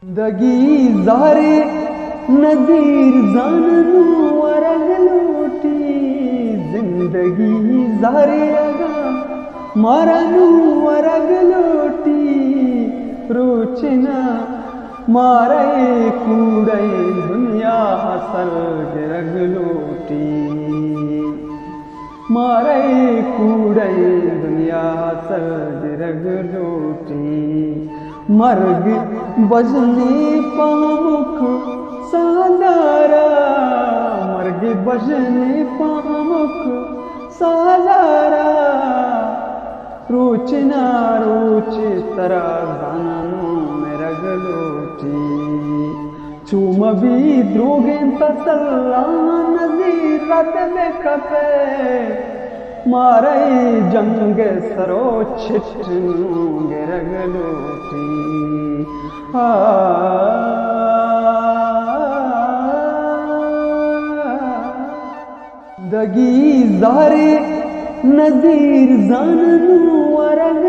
दगी ज़ारे नज़ीर जानू वरग लोटी जिंदगी ज़ारे अगा मारनू वरग लोटी रोचना मारे कूड़े दुनिया हसल गिरग लोटी मारे कूड़े दुनिया हसल गिरग लोटी मर्ग बजने पामुख सादारा मर्ग बजने पामुख सादारा रोचना रोच तरा जानू मेरा गलोटी चूम भी द्रोगें तसल्ला नज़ीर रत में कपे मारे जंग सरो छिटनू गिरगलोटी दगी ज़ारे नज़ीर जानू वरग